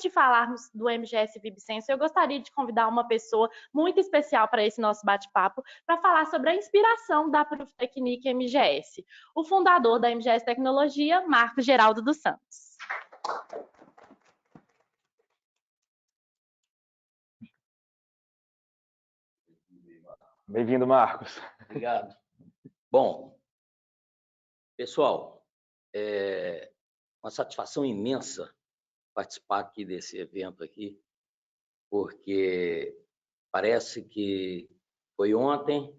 de falarmos do MGS VibSense, eu gostaria de convidar uma pessoa muito especial para esse nosso bate-papo, para falar sobre a inspiração da Pruftecnic MGS, o fundador da MGS Tecnologia, Marcos Geraldo dos Santos. Bem-vindo, Marcos. Obrigado. Bom, pessoal, uma satisfação imensa participar aqui desse evento aqui, porque parece que foi ontem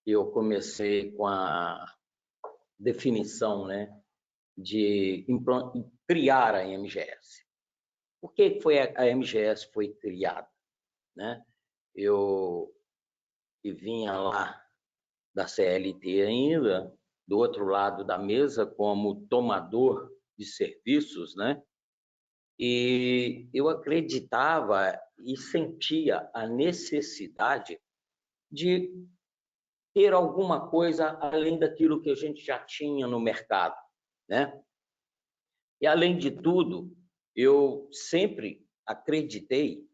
que eu comecei com a definição, né, de criar a MGS. Por que a MGS foi criada, né? Eu que vinha lá da CLT ainda, do outro lado da mesa, como tomador de serviços, né? E eu acreditava e sentia a necessidade de ter alguma coisa além daquilo que a gente já tinha no mercado, né? E, além de tudo, eu sempre acreditei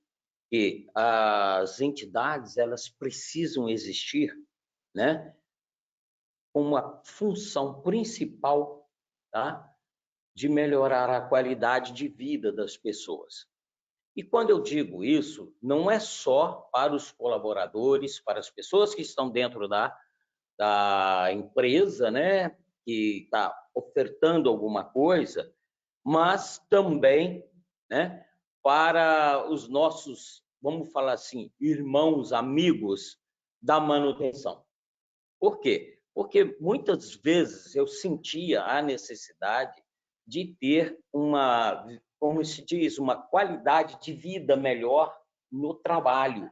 que as entidades, elas precisam existir, né, com uma função principal, tá, de melhorar a qualidade de vida das pessoas. E quando eu digo isso, não é só para os colaboradores, para as pessoas que estão dentro da empresa, né, que está ofertando alguma coisa, mas também, né, para os nossos, vamos falar assim, irmãos, amigos da manutenção. Por quê? Porque muitas vezes eu sentia a necessidade de ter uma, como se diz, uma qualidade de vida melhor no trabalho.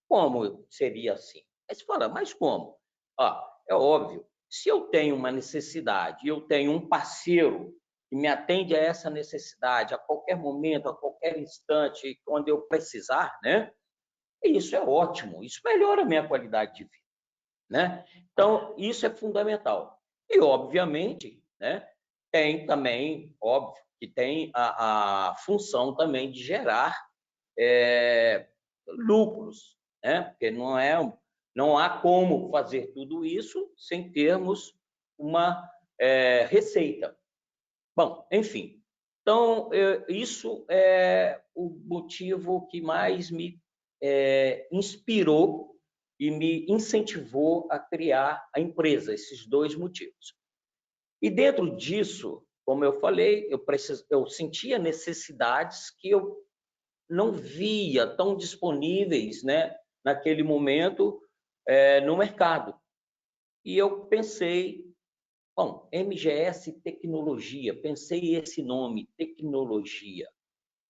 Como seria assim? Aí você fala, mas como? É óbvio, se eu tenho uma necessidade, eu tenho um parceiro que me atende a essa necessidade a qualquer momento, a qualquer instante, quando eu precisar, né? Isso é ótimo, isso melhora a minha qualidade de vida, né? Então, isso é fundamental. E, obviamente, né, tem também, óbvio, que tem a função também de gerar lucros, né? Porque não há como fazer tudo isso sem termos uma receita. Bom, enfim, então, isso é o motivo que mais me inspirou e me incentivou a criar a empresa, esses dois motivos. E dentro disso, como eu falei, eu sentia necessidades que eu não via tão disponíveis, né, naquele momento no mercado. E eu pensei, bom, MGS Tecnologia, pensei esse nome, tecnologia.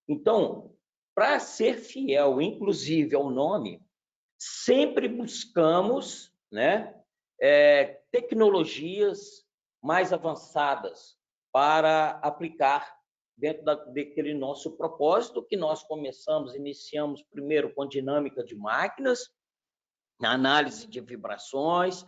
Então, para ser fiel, inclusive, ao nome, sempre buscamos, né, tecnologias mais avançadas para aplicar dentro daquele nosso propósito que nós iniciamos primeiro com dinâmica de máquinas, análise de vibrações,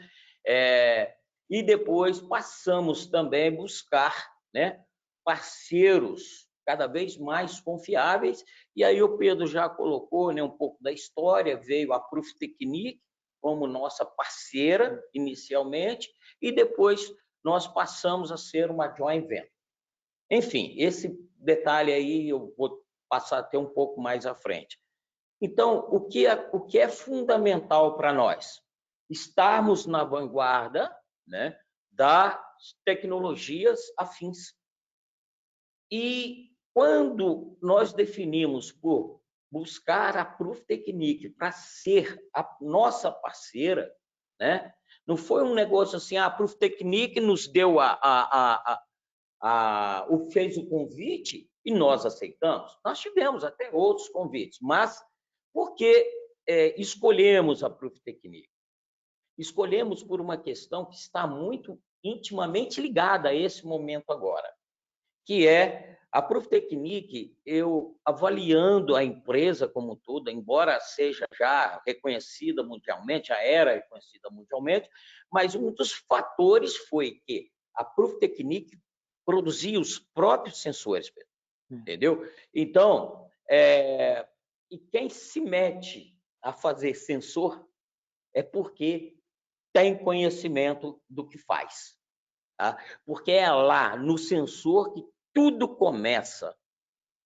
e depois passamos também a buscar, né, parceiros cada vez mais confiáveis. E aí o Pedro já colocou, né, um pouco da história, veio a Pruftecnic como nossa parceira inicialmente, e depois nós passamos a ser uma joint venture. Enfim, esse detalhe aí eu vou passar até um pouco mais à frente. Então, o que é fundamental para nós? Estarmos na vanguarda, né, das tecnologias afins. E quando nós definimos por buscar a Pruftecnic para ser a nossa parceira, né, não foi um negócio assim, a Pruftecnic nos deu fez o convite e nós aceitamos. Nós tivemos até outros convites, mas por que escolhemos a Pruftecnic? Escolhemos por uma questão que está muito intimamente ligada a esse momento agora, que é a Pruftecnic, eu avaliando a empresa como um todo, embora seja já reconhecida mundialmente, já era reconhecida mundialmente, mas um dos fatores foi que a Pruftecnic produzia os próprios sensores, entendeu? Então, E quem se mete a fazer sensor é porque tem conhecimento do que faz. Tá? Porque é lá, no sensor, que tudo começa.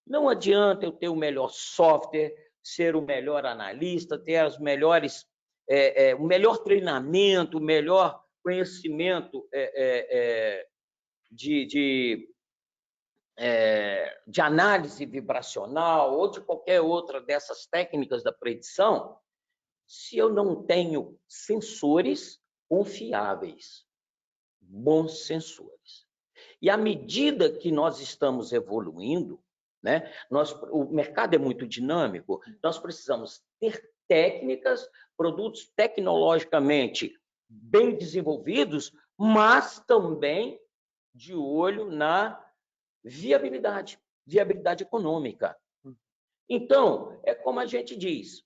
Não adianta eu ter o melhor software, ser o melhor analista, ter as melhores, o melhor treinamento, o melhor conhecimento de análise vibracional ou de qualquer outra dessas técnicas da predição, se eu não tenho sensores confiáveis, bons sensores. E à medida que nós estamos evoluindo, né, o mercado é muito dinâmico, nós precisamos ter técnicas, produtos tecnologicamente bem desenvolvidos, mas também de olho na viabilidade econômica. Então, é como a gente diz,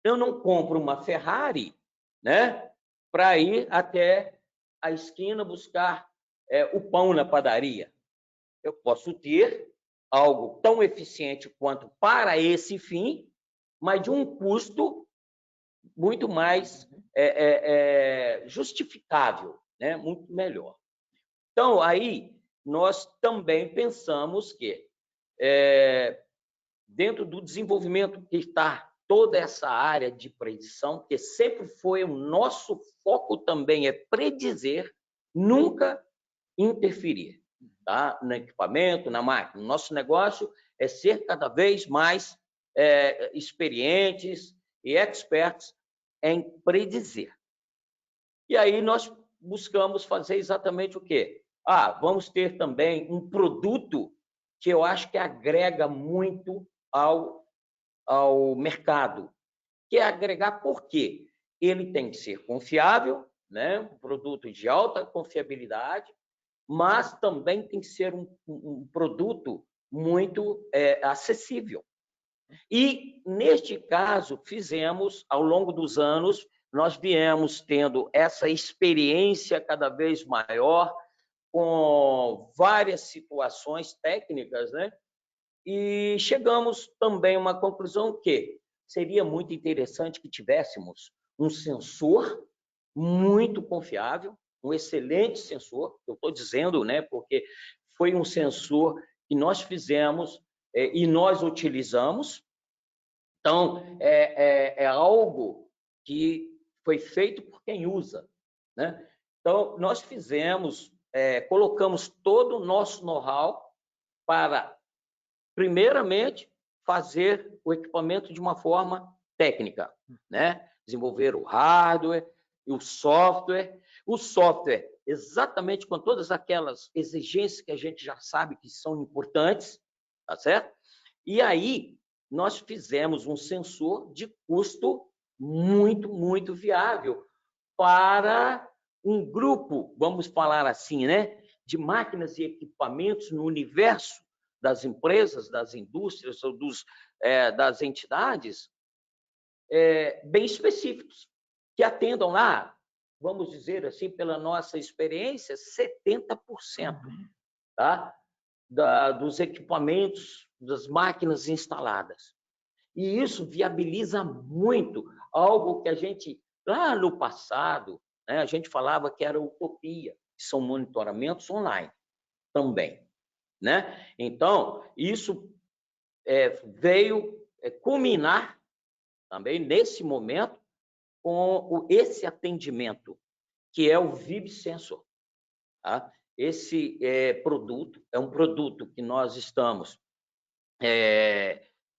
eu não compro uma Ferrari, né, para ir até a esquina buscar o pão na padaria. Eu posso ter algo tão eficiente quanto para esse fim, mas de um custo muito mais justificável, né, muito melhor. Então, aí, nós também pensamos que, dentro do desenvolvimento que está toda essa área de predição, que sempre foi o nosso foco também, é predizer, nunca interferir, tá? No equipamento, na máquina. O nosso negócio é ser cada vez mais experientes e experts em predizer. E aí nós buscamos fazer exatamente o quê? Vamos ter também um produto que eu acho que agrega muito ao mercado, que é agregar por quê? Ele tem que ser confiável, né? Um produto de alta confiabilidade, mas também tem que ser um produto muito acessível. E, neste caso, fizemos, ao longo dos anos, nós viemos tendo essa experiência cada vez maior, com várias situações técnicas, né? E chegamos também a uma conclusão que seria muito interessante que tivéssemos um sensor muito confiável, um excelente sensor, eu estou dizendo, né, porque foi um sensor que nós fizemos e nós utilizamos. Então, é algo que foi feito por quem usa, né? Então, nós fizemos, colocamos todo o nosso know-how para, primeiramente, fazer o equipamento de uma forma técnica, né? Desenvolver o hardware e o software. O software, exatamente com todas aquelas exigências que a gente já sabe que são importantes, tá certo? E aí, nós fizemos um sensor de custo muito, muito viável para um grupo, vamos falar assim, né, de máquinas e equipamentos no universo das empresas, das indústrias ou das entidades bem específicos, que atendam lá, vamos dizer assim, pela nossa experiência, 70%, tá? Dos equipamentos, das máquinas instaladas. E isso viabiliza muito algo que a gente, lá no passado, né, a gente falava que era utopia, que são monitoramentos online também, né? Então, isso veio culminar também nesse momento com esse atendimento, que é o VibSensor. Tá? Esse produto é um produto que nós estamos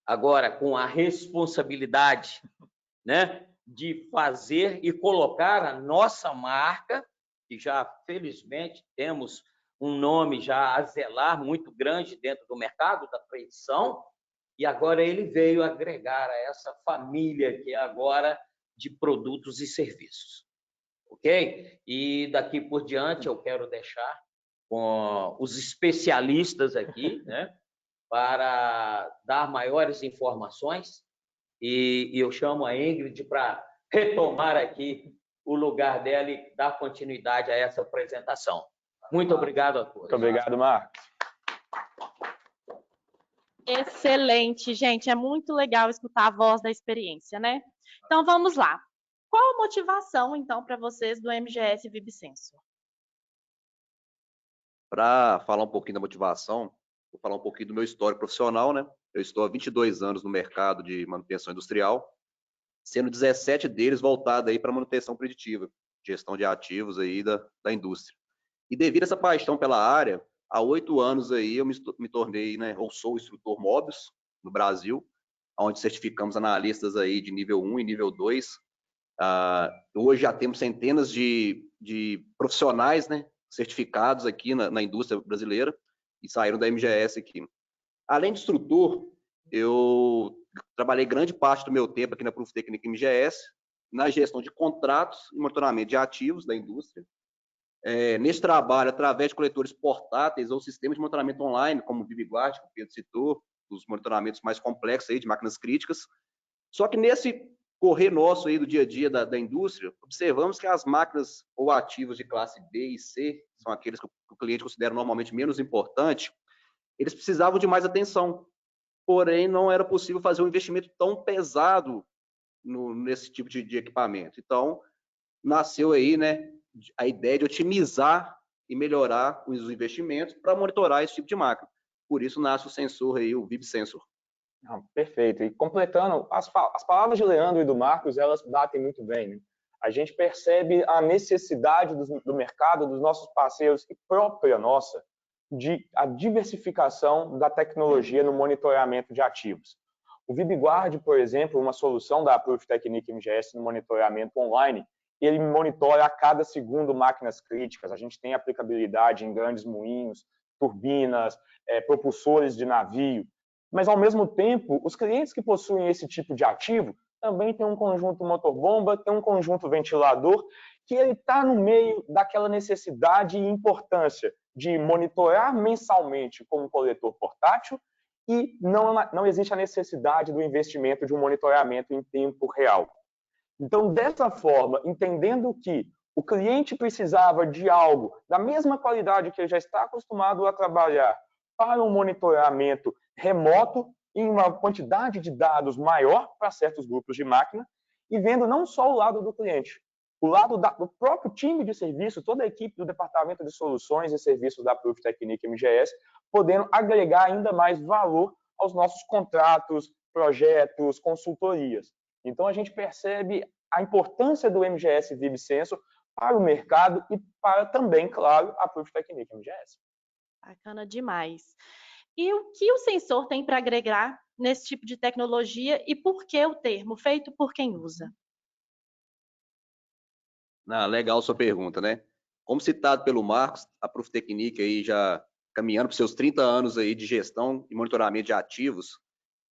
agora com a responsabilidade, né, de fazer e colocar a nossa marca, que já, felizmente, temos um nome já a zelar muito grande dentro do mercado da predição, e agora ele veio agregar a essa família que é agora de produtos e serviços. Ok? E daqui por diante eu quero deixar com os especialistas aqui, né, para dar maiores informações, e eu chamo a Ingrid para retomar aqui o lugar dela e dar continuidade a essa apresentação. Muito obrigado a todos. Muito obrigado, Marcos. Excelente, gente. É muito legal escutar a voz da experiência, né? Então vamos lá. Qual a motivação, então, para vocês do MGS VibSensor? Para falar um pouquinho da motivação, vou falar um pouquinho do meu histórico profissional, né? Eu estou há 22 anos no mercado de manutenção industrial, sendo 17 deles voltados aí para manutenção preditiva, gestão de ativos aí da indústria. E devido a essa paixão pela área, há 8 anos aí eu me tornei, né, ou sou instrutor Mobius no Brasil, onde certificamos analistas aí de nível 1 e nível 2. Hoje já temos centenas de profissionais, né, certificados aqui na indústria brasileira e saíram da MGS aqui. Além de instrutor, eu trabalhei grande parte do meu tempo aqui na Proof Technique MGS, na gestão de contratos e monitoramento de ativos da indústria. Nesse trabalho, através de coletores portáteis ou sistemas de monitoramento online, como o VibGuard, que o Pedro citou, os monitoramentos mais complexos aí de máquinas críticas. Só que nesse correr nosso aí do dia a dia da indústria, observamos que as máquinas ou ativos de classe B e C, são aqueles que o cliente considera normalmente menos importante, eles precisavam de mais atenção. Porém, não era possível fazer um investimento tão pesado nesse tipo de equipamento. Então, nasceu aí, né, a ideia de otimizar e melhorar os investimentos para monitorar esse tipo de máquina. Por isso nasce o sensor aí, o VibSensor. Perfeito. E completando, as palavras de Leandro e do Marcos, elas batem muito bem, né? A gente percebe a necessidade do mercado, dos nossos parceiros e própria nossa, de a diversificação da tecnologia no monitoramento de ativos. O VibGuard, por exemplo, uma solução da Proof Technique MGS no monitoramento online, ele monitora a cada segundo máquinas críticas. A gente tem aplicabilidade em grandes moinhos, turbinas, propulsores de navio. Mas, ao mesmo tempo, os clientes que possuem esse tipo de ativo também têm um conjunto motor-bomba, tem um conjunto ventilador, que ele está no meio daquela necessidade e importância de monitorar mensalmente com um coletor portátil e não existe a necessidade do investimento de um monitoramento em tempo real. Então, dessa forma, entendendo que o cliente precisava de algo da mesma qualidade que ele já está acostumado a trabalhar para um monitoramento remoto em uma quantidade de dados maior para certos grupos de máquina e vendo não só o lado do cliente, o lado do próprio time de serviço, toda a equipe do Departamento de Soluções e Serviços da Proof Technique MGS, podendo agregar ainda mais valor aos nossos contratos, projetos, consultorias. Então, a gente percebe a importância do MGS VibSensor para o mercado e para também, claro, a Proof Technique MGS. Bacana demais. E o que o sensor tem para agregar nesse tipo de tecnologia e por que o termo feito por quem usa? Legal sua pergunta, né? Como citado pelo Marcos, a Proof Technique aí já caminhando para os seus 30 anos aí de gestão e monitoramento de ativos,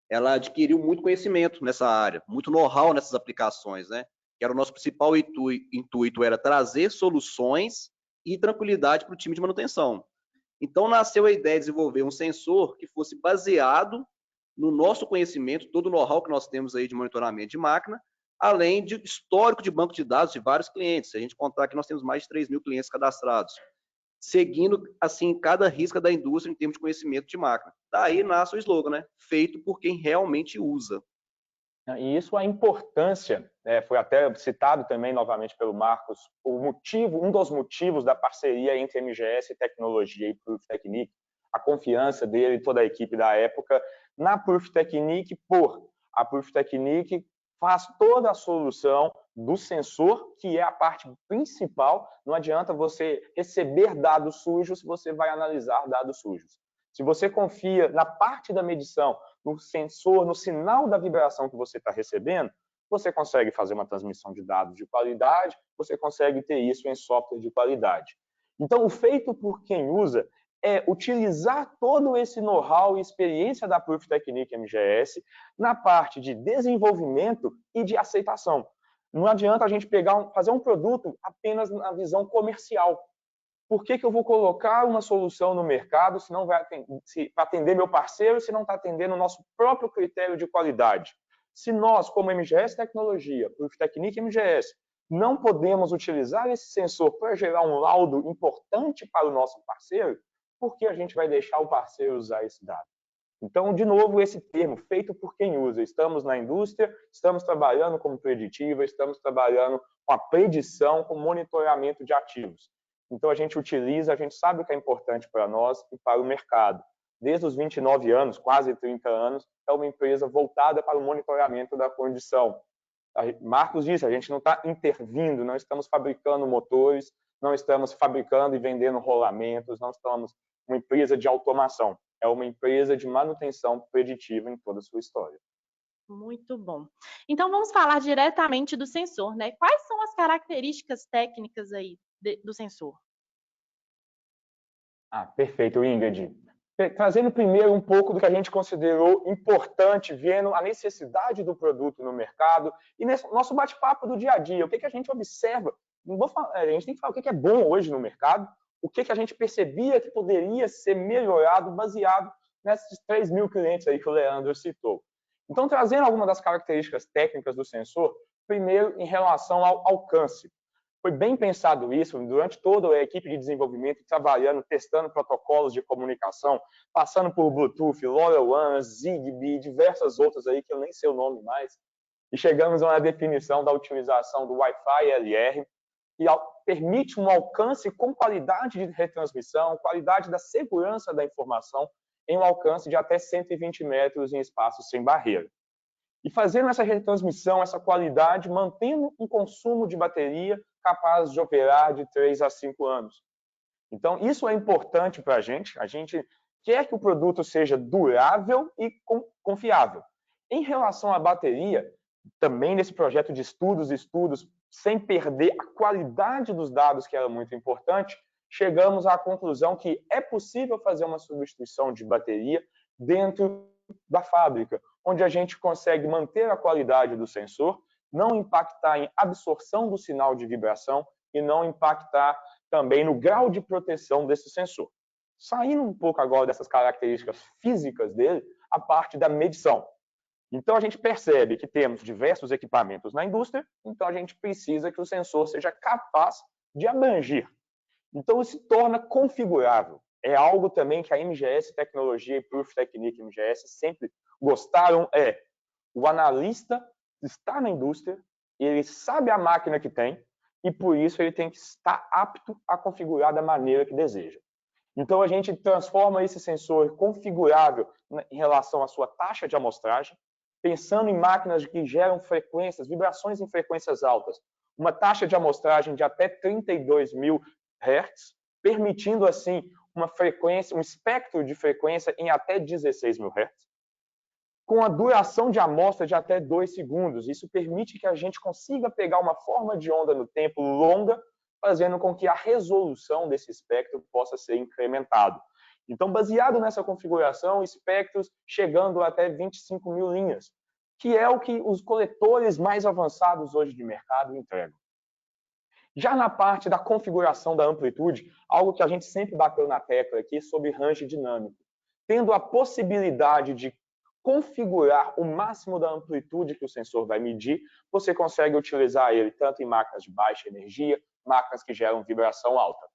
ela adquiriu muito conhecimento nessa área, muito know-how nessas aplicações, né? Que era o nosso principal intuito era trazer soluções e tranquilidade para o time de manutenção. Então, nasceu a ideia de desenvolver um sensor que fosse baseado no nosso conhecimento, todo o know-how que nós temos aí de monitoramento de máquina, além de histórico de banco de dados de vários clientes. Se a gente contar que nós temos mais de 3 mil clientes cadastrados, seguindo, assim, cada risca da indústria em termos de conhecimento de máquina. Daí nasce o slogan, né? Feito por quem realmente usa. E isso, a importância, foi até citado também novamente pelo Marcos, um dos motivos da parceria entre MGS Tecnologia e Proof Technique, a confiança dele e toda a equipe da época na Proof Technique, a Proof Technique faz toda a solução do sensor, que é a parte principal. Não adianta você receber dados sujos se você vai analisar dados sujos. Se você confia na parte da medição, no sensor, no sinal da vibração que você está recebendo, você consegue fazer uma transmissão de dados de qualidade, você consegue ter isso em software de qualidade. Então, o feito por quem usa é utilizar todo esse know-how e experiência da Proof Technique MGS na parte de desenvolvimento e de aceitação. Não adianta a gente fazer um produto apenas na visão comercial. Por que eu vou colocar uma solução no mercado se não vai atender meu parceiro, se não está atendendo o nosso próprio critério de qualidade? Se nós, como MGS Tecnologia, Proof Technique MGS, não podemos utilizar esse sensor para gerar um laudo importante para o nosso parceiro, por que a gente vai deixar o parceiro usar esse dado? Então, de novo, esse termo, feito por quem usa. Estamos na indústria, estamos trabalhando como preditiva, estamos trabalhando com a predição, com monitoramento de ativos. Então, a gente utiliza, a gente sabe o que é importante para nós e para o mercado. Desde os 29 anos, quase 30 anos, é uma empresa voltada para o monitoramento da condição. Marcos disse, a gente não está intervindo, não estamos fabricando motores, não estamos fabricando e vendendo rolamentos, não estamos uma empresa de automação. É uma empresa de manutenção preditiva em toda a sua história. Muito bom. Então, vamos falar diretamente do sensor, né? Quais são as características técnicas aí do sensor? Perfeito, Ingrid. Trazendo primeiro um pouco do que a gente considerou importante, vendo a necessidade do produto no mercado e nesse nosso bate-papo do dia a dia. O que a gente observa? Não vou falar, a gente tem que falar o que é bom hoje no mercado, o que a gente percebia que poderia ser melhorado baseado nesses 3.000 clientes aí que o Leandro citou. Então, trazendo algumas das características técnicas do sensor, primeiro em relação ao alcance. Foi bem pensado isso, durante toda a equipe de desenvolvimento, trabalhando, testando protocolos de comunicação, passando por Bluetooth, LoRaWAN, Zigbee, diversas outras aí que eu nem sei o nome mais, e chegamos a uma definição da utilização do Wi-Fi LR, que permite um alcance com qualidade de retransmissão, qualidade da segurança da informação, em um alcance de até 120 metros em espaços sem barreira. E fazendo essa retransmissão, essa qualidade, mantendo um consumo de bateria capaz de operar de 3 a 5 anos. Então, isso é importante para a gente quer que o produto seja durável e confiável. Em relação à bateria, também nesse projeto de estudos, sem perder a qualidade dos dados, que era muito importante, chegamos à conclusão que é possível fazer uma substituição de bateria dentro da fábrica, onde a gente consegue manter a qualidade do sensor, não impactar em absorção do sinal de vibração e não impactar também no grau de proteção desse sensor. Saindo um pouco agora dessas características físicas dele, a parte da medição. Então, a gente percebe que temos diversos equipamentos na indústria, então a gente precisa que o sensor seja capaz de abranger. Então, isso se torna configurável. É algo também que a MGS Tecnologia e Proof Technique MGS sempre gostaram, o analista está na indústria, ele sabe a máquina que tem, e por isso ele tem que estar apto a configurar da maneira que deseja. Então, a gente transforma esse sensor configurável em relação à sua taxa de amostragem, pensando em máquinas que geram frequências, vibrações em frequências altas, uma taxa de amostragem de até 32.000 Hz, permitindo, assim, uma frequência, um espectro de frequência em até 16.000 Hz, com a duração de amostra de até 2 segundos. Isso permite que a gente consiga pegar uma forma de onda no tempo longa, fazendo com que a resolução desse espectro possa ser incrementado. Então, baseado nessa configuração, espectros chegando até 25.000 linhas, que é o que os coletores mais avançados hoje de mercado entregam. Já na parte da configuração da amplitude, algo que a gente sempre bateu na tecla aqui sobre range dinâmico, tendo a possibilidade de configurar o máximo da amplitude que o sensor vai medir, você consegue utilizar ele tanto em máquinas de baixa energia, máquinas que geram vibração alta.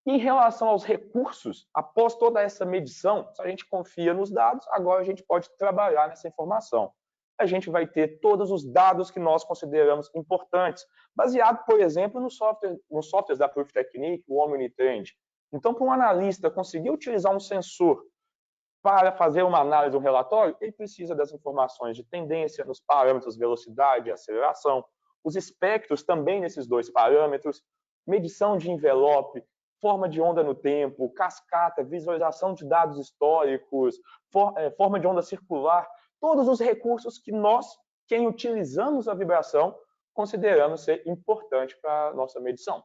Em relação aos recursos, após toda essa medição, se a gente confia nos dados, agora a gente pode trabalhar nessa informação. A gente vai ter todos os dados que nós consideramos importantes, baseado, por exemplo, nos softwares da Proof Technique, o Omnitrend. Então, para um analista conseguir utilizar um sensor para fazer uma análise, um relatório, ele precisa das informações de tendência, nos parâmetros velocidade e aceleração, os espectros também nesses 2 parâmetros, medição de envelope, forma de onda no tempo, cascata, visualização de dados históricos, forma de onda circular, todos os recursos que nós, quem utilizamos a vibração, consideramos ser importante para a nossa medição.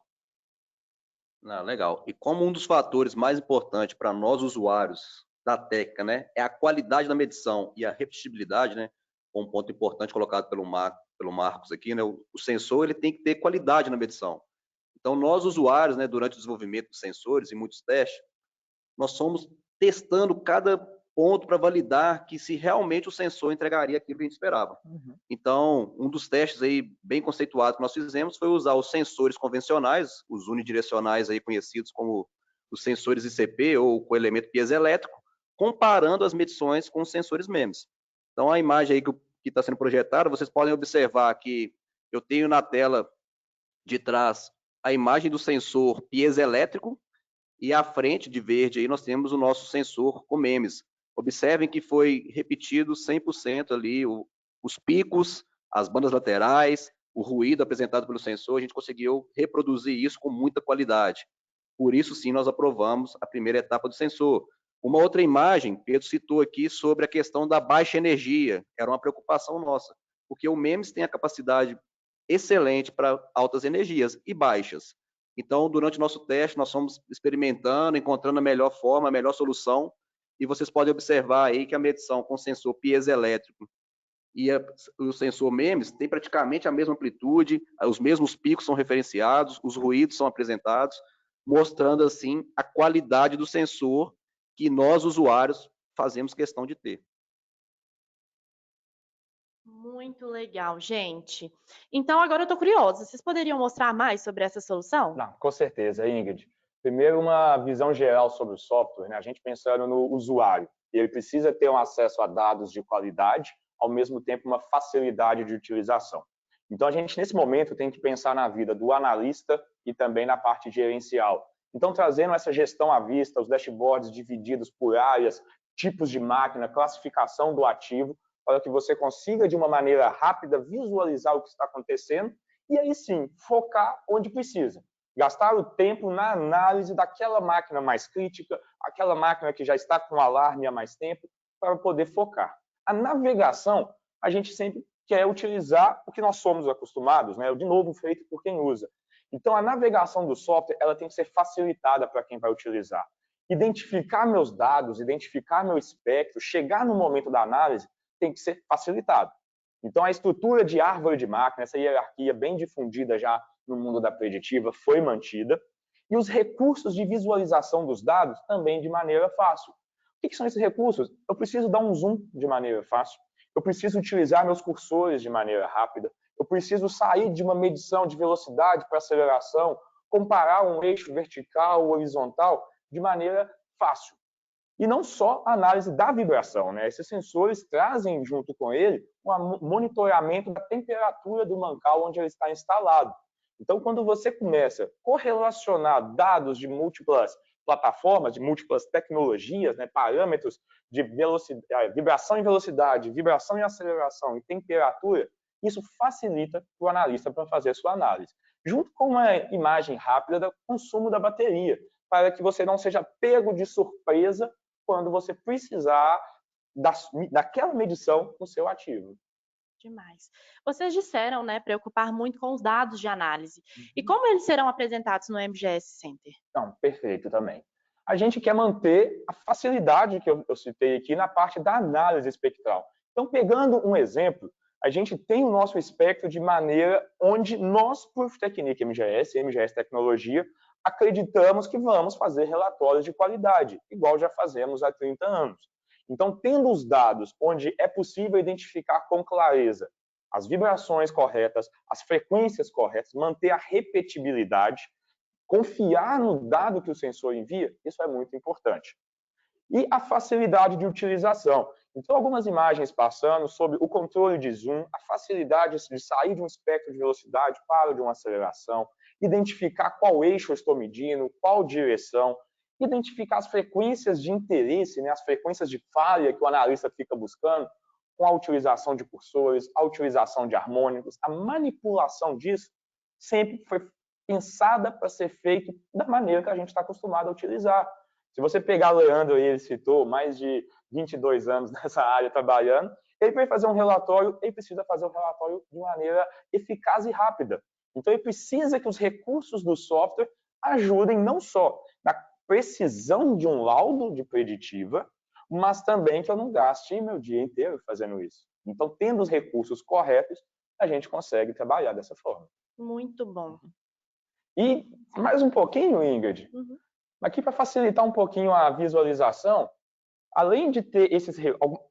Legal. E como um dos fatores mais importantes para nós usuários da técnica, né, é a qualidade da medição e a repetibilidade, né, um ponto importante colocado pelo Marcos aqui, né, o sensor ele tem que ter qualidade na medição. Então, nós usuários, né, durante o desenvolvimento dos sensores e muitos testes, nós somos testando cada ponto para validar que se realmente o sensor entregaria aquilo que a gente esperava. Então, um dos testes aí bem conceituados que nós fizemos foi usar os sensores convencionais, os unidirecionais aí conhecidos como os sensores ICP ou com elemento piezoelétrico, comparando as medições com os sensores MEMS. Então, a imagem aí que está sendo projetada, vocês podem observar que eu tenho na tela de trás a imagem do sensor piezoelétrico e à frente, de verde, aí nós temos o nosso sensor com MEMS. Observem que foi repetido 100% ali os picos, as bandas laterais, o ruído apresentado pelo sensor, a gente conseguiu reproduzir isso com muita qualidade. Por isso, sim, nós aprovamos a primeira etapa do sensor. Uma outra imagem, Pedro citou aqui sobre a questão da baixa energia, era uma preocupação nossa, porque o MEMS tem a capacidade excelente para altas energias e baixas. Então, durante o nosso teste, nós fomos experimentando, encontrando a melhor forma, a melhor solução, e vocês podem observar aí que a medição com sensor piezoelétrico e o sensor MEMS tem praticamente a mesma amplitude, os mesmos picos são referenciados, os ruídos são apresentados, mostrando, assim, a qualidade do sensor que nós, usuários, fazemos questão de ter. Muito legal, gente. Então, agora eu estou curiosa. Vocês poderiam mostrar mais sobre essa solução? Não, com certeza, Ingrid. Primeiro, uma visão geral sobre o software, né? A gente pensando no usuário. Ele precisa ter um acesso a dados de qualidade, ao mesmo tempo uma facilidade de utilização. Então, a gente, nesse momento, tem que pensar na vida do analista e também na parte gerencial. Então, trazendo essa gestão à vista, os dashboards divididos por áreas, tipos de máquina, classificação do ativo, para que você consiga, de uma maneira rápida, visualizar o que está acontecendo e aí sim, focar onde precisa. Gastar o tempo na análise daquela máquina mais crítica, aquela máquina que já está com alarme há mais tempo, para poder focar. A navegação, a gente sempre quer utilizar o que nós somos acostumados, né? De novo, feito por quem usa. Então, a navegação do software ela tem que ser facilitada para quem vai utilizar. Identificar meus dados, identificar meu espectro, chegar no momento da análise, tem que ser facilitado. Então, a estrutura de árvore de máquina, essa hierarquia bem difundida já no mundo da preditiva, foi mantida. E os recursos de visualização dos dados também de maneira fácil. O que são esses recursos? Eu preciso dar um zoom de maneira fácil. Eu preciso utilizar meus cursores de maneira rápida. Eu preciso sair de uma medição de velocidade para aceleração, comparar um eixo vertical ou horizontal de maneira fácil. E não só a análise da vibração, né? Esses sensores trazem junto com ele um monitoramento da temperatura do mancal onde ele está instalado. Então, quando você começa a correlacionar dados de múltiplas plataformas, de múltiplas tecnologias, né? Parâmetros de vibração e velocidade, vibração e aceleração e temperatura, isso facilita o analista para fazer a sua análise. Junto com uma imagem rápida do consumo da bateria, para que você não seja pego de surpresa quando você precisar daquela medição no seu ativo. Demais. Vocês disseram, né, preocupar muito com os dados de análise. E como eles serão apresentados no MGS Center? Não, perfeito também. A gente quer manter a facilidade que eu citei aqui na parte da análise espectral. Então, pegando um exemplo, a gente tem o nosso espectro de maneira onde nós, Proof Technique MGS Tecnologia, acreditamos que vamos fazer relatórios de qualidade, igual já fazemos há 30 anos. Então, tendo os dados onde é possível identificar com clareza as vibrações corretas, as frequências corretas, manter a repetibilidade, confiar no dado que o sensor envia, isso é muito importante. E a facilidade de utilização. Então, algumas imagens passando sobre o controle de zoom, a facilidade de sair de um espectro de velocidade para de uma aceleração, identificar qual eixo eu estou medindo, qual direção, identificar as frequências de interesse, né, as frequências de falha que o analista fica buscando, com a utilização de cursores, a utilização de harmônicos, a manipulação disso sempre foi pensada para ser feito da maneira que a gente está acostumado a utilizar. Se você pegar o Leandro, ele citou mais de 22 anos nessa área trabalhando, ele vai fazer um relatório, ele precisa fazer um relatório de maneira eficaz e rápida. Então, ele precisa que os recursos do software ajudem não só na precisão de um laudo de preditiva, mas também que eu não gaste meu dia inteiro fazendo isso. Então, tendo os recursos corretos, a gente consegue trabalhar dessa forma. Muito bom. E mais um pouquinho, Ingrid, aqui para facilitar um pouquinho a visualização, além de ter esses...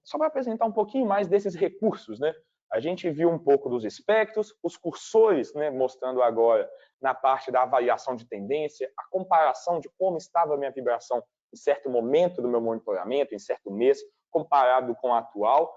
Só para apresentar um pouquinho mais desses recursos, né? A gente viu um pouco dos espectros, os cursores, né, mostrando agora na parte da avaliação de tendência, a comparação de como estava a minha vibração em certo momento do meu monitoramento, em certo mês, comparado com o atual.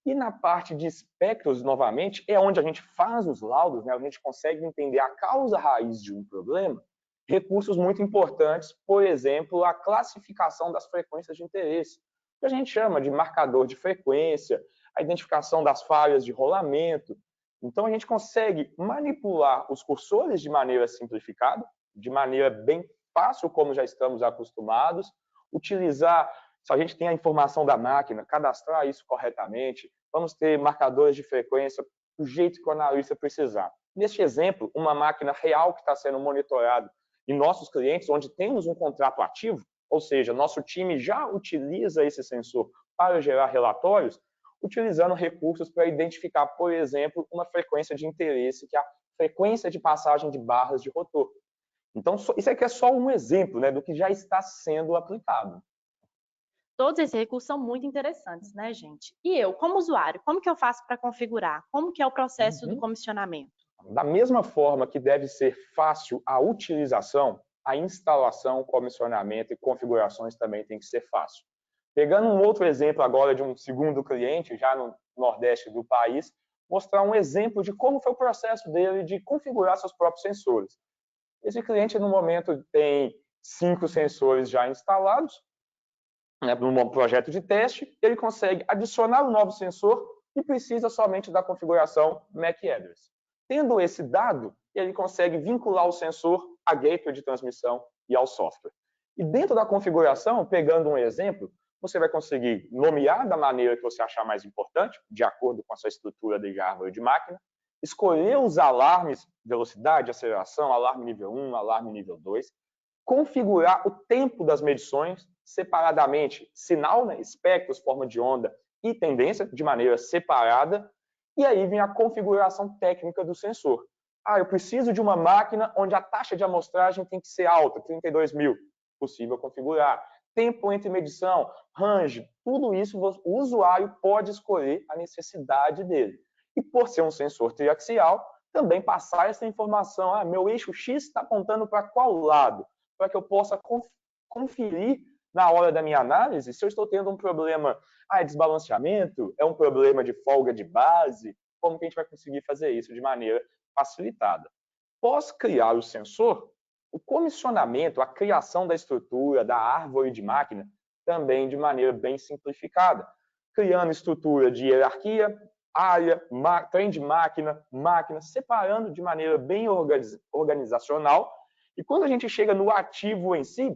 E na parte de espectros, novamente, é onde a gente faz os laudos, né? A gente consegue entender a causa raiz de um problema. Recursos muito importantes, por exemplo, a classificação das frequências de interesse, que a gente chama de marcador de frequência, a identificação das falhas de rolamento. Então, a gente consegue manipular os cursores de maneira simplificada, de maneira bem fácil, como já estamos acostumados, utilizar, se a gente tem a informação da máquina, cadastrar isso corretamente, vamos ter marcadores de frequência do jeito que o analista precisar. Neste exemplo, uma máquina real que está sendo monitorada em nossos clientes, onde temos um contrato ativo, ou seja, nosso time já utiliza esse sensor para gerar relatórios, utilizando recursos para identificar, por exemplo, uma frequência de interesse, que é a frequência de passagem de barras de rotor. Então, isso aqui é só um exemplo, né, do que já está sendo aplicado. Todos esses recursos são muito interessantes, né, gente? E eu, como usuário, como que eu faço para configurar? Como que é o processo do comissionamento? Da mesma forma que deve ser fácil a utilização, a instalação, comissionamento e configurações também tem que ser fácil. Pegando um outro exemplo agora de um segundo cliente, já no nordeste do país, mostrar um exemplo de como foi o processo dele de configurar seus próprios sensores. Esse cliente, no momento, tem 5 sensores já instalados, né, num projeto de teste, ele consegue adicionar um novo sensor e precisa somente da configuração MAC address. Tendo esse dado, ele consegue vincular o sensor à gateway de transmissão e ao software. E dentro da configuração, pegando um exemplo, você vai conseguir nomear da maneira que você achar mais importante, de acordo com a sua estrutura de árvore de máquina, escolher os alarmes, velocidade, aceleração, alarme nível 1, alarme nível 2, configurar o tempo das medições separadamente, sinal, né, espectros, forma de onda e tendência, de maneira separada, e aí vem a configuração técnica do sensor. Eu preciso de uma máquina onde a taxa de amostragem tem que ser alta, 32.000, possível configurar. Tempo entre medição, range, tudo isso o usuário pode escolher a necessidade dele. E por ser um sensor triaxial, também passar essa informação, meu eixo X está apontando para qual lado, para que eu possa conferir na hora da minha análise se eu estou tendo um problema, é desbalanceamento, é um problema de folga de base, como que a gente vai conseguir fazer isso de maneira facilitada. Após criar o sensor, o comissionamento, a criação da estrutura, da árvore de máquina, também de maneira bem simplificada, criando estrutura de hierarquia, área, trem de máquina, separando de maneira bem organizacional. E quando a gente chega no ativo em si,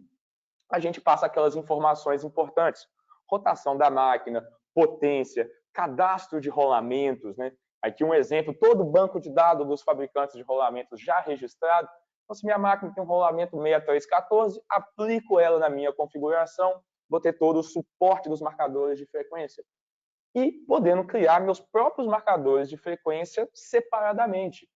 a gente passa aquelas informações importantes. Rotação da máquina, potência, cadastro de rolamentos, né? Aqui um exemplo, todo o banco de dados dos fabricantes de rolamentos já registrado. Então, se minha máquina tem um rolamento 6314, aplico ela na minha configuração, vou ter todo o suporte dos marcadores de frequência. E podendo criar meus próprios marcadores de frequência separadamente.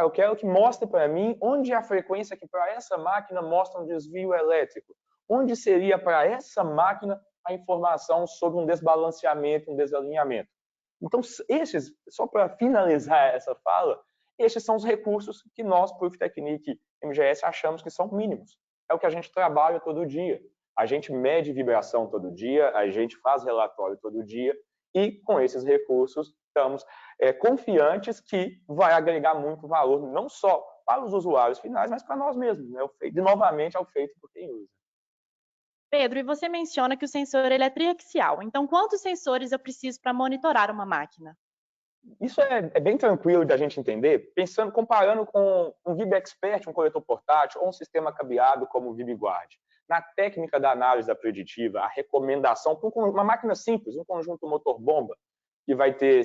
Eu quero que mostre para mim onde é a frequência que para essa máquina mostra um desvio elétrico. Onde seria para essa máquina a informação sobre um desbalanceamento, um desalinhamento. Então, só para finalizar essa fala, estes são os recursos que nós, Proof Technique MGS, achamos que são mínimos. É o que a gente trabalha todo dia. A gente mede vibração todo dia, a gente faz relatório todo dia, e com esses recursos estamos confiantes que vai agregar muito valor, não só para os usuários finais, mas para nós mesmos, né? E novamente é o feito por quem usa. Pedro, e você menciona que o sensor ele é triaxial. Então, quantos sensores eu preciso para monitorar uma máquina? Isso é bem tranquilo de a gente entender, comparando com um VIB Expert, um coletor portátil, ou um sistema cabeado como o VIBguard. Na técnica da análise da preditiva, a recomendação para uma máquina simples, um conjunto motor-bomba, que vai ter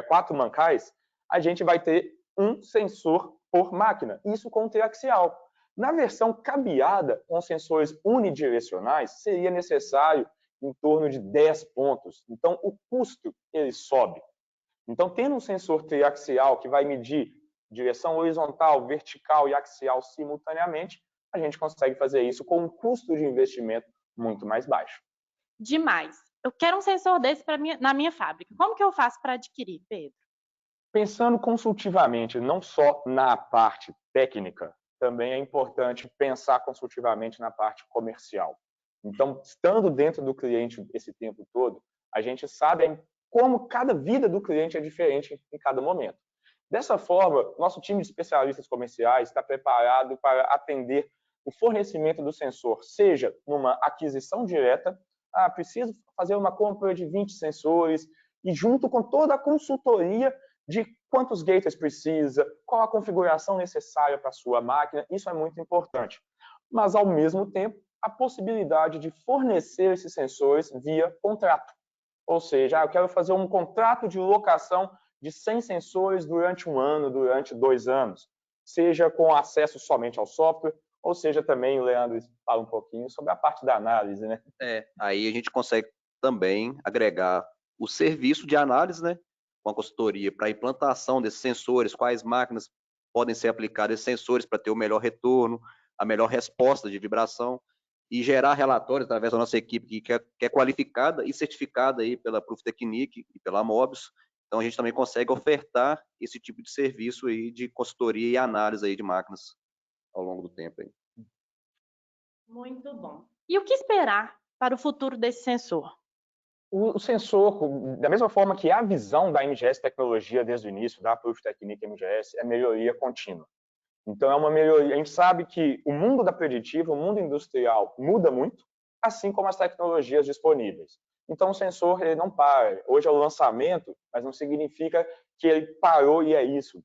4 mancais, a gente vai ter um sensor por máquina, isso com triaxial. Na versão cabeada, com sensores unidirecionais, seria necessário em torno de 10 pontos. Então, o custo ele sobe. Então, tendo um sensor triaxial que vai medir direção horizontal, vertical e axial simultaneamente, a gente consegue fazer isso com um custo de investimento muito mais baixo. Demais. Eu quero um sensor desse na minha fábrica. Como que eu faço para adquirir, Pedro? Pensando consultivamente, não só na parte técnica, também é importante pensar consultivamente na parte comercial. Então, estando dentro do cliente esse tempo todo, a gente sabe como cada vida do cliente é diferente em cada momento. Dessa forma, nosso time de especialistas comerciais está preparado para atender o fornecimento do sensor, seja numa aquisição direta, preciso fazer uma compra de 20 sensores, e junto com toda a consultoria de quantos gateways precisa, qual a configuração necessária para a sua máquina, isso é muito importante. Mas, ao mesmo tempo, a possibilidade de fornecer esses sensores via contrato. Ou seja, eu quero fazer um contrato de locação de 100 sensores durante 1 ano, durante 2 anos, seja com acesso somente ao software, ou seja também, o Leandro fala um pouquinho sobre a parte da análise, né? Aí a gente consegue também agregar o serviço de análise, né, com a consultoria para a implantação desses sensores, quais máquinas podem ser aplicadas esses sensores para ter o melhor retorno, a melhor resposta de vibração, e gerar relatórios através da nossa equipe que é qualificada e certificada aí pela Pruftechnic e pela Mobius. Então a gente também consegue ofertar esse tipo de serviço aí de consultoria e análise aí de máquinas ao longo do tempo aí. Muito bom. E o que esperar para o futuro desse sensor? O sensor, da mesma forma que a visão da MGS Tecnologia desde o início, da Pruftechnic MGS, é melhoria contínua. Então, é uma melhoria. A gente sabe que o mundo da preditiva, o mundo industrial, muda muito, assim como as tecnologias disponíveis. Então, o sensor ele não para. Hoje é o lançamento, mas não significa que ele parou e é isso.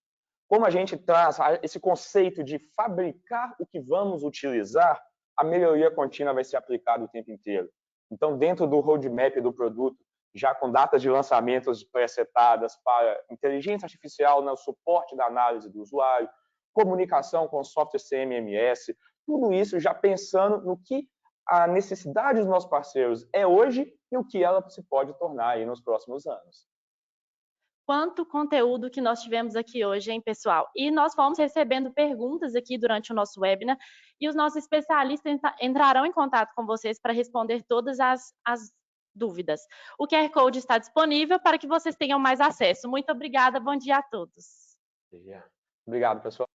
Como a gente traz esse conceito de fabricar o que vamos utilizar, a melhoria contínua vai ser aplicada o tempo inteiro. Então, dentro do roadmap do produto, já com datas de lançamentos pré-setadas para inteligência artificial no suporte da análise do usuário, comunicação com software CMMS, tudo isso já pensando no que a necessidade dos nossos parceiros é hoje e o que ela se pode tornar aí nos próximos anos. Quanto conteúdo que nós tivemos aqui hoje, hein, pessoal? E nós fomos recebendo perguntas aqui durante o nosso webinar e os nossos especialistas entrarão em contato com vocês para responder todas as dúvidas. O QR Code está disponível para que vocês tenham mais acesso. Muito obrigada, bom dia a todos. Obrigado, pessoal.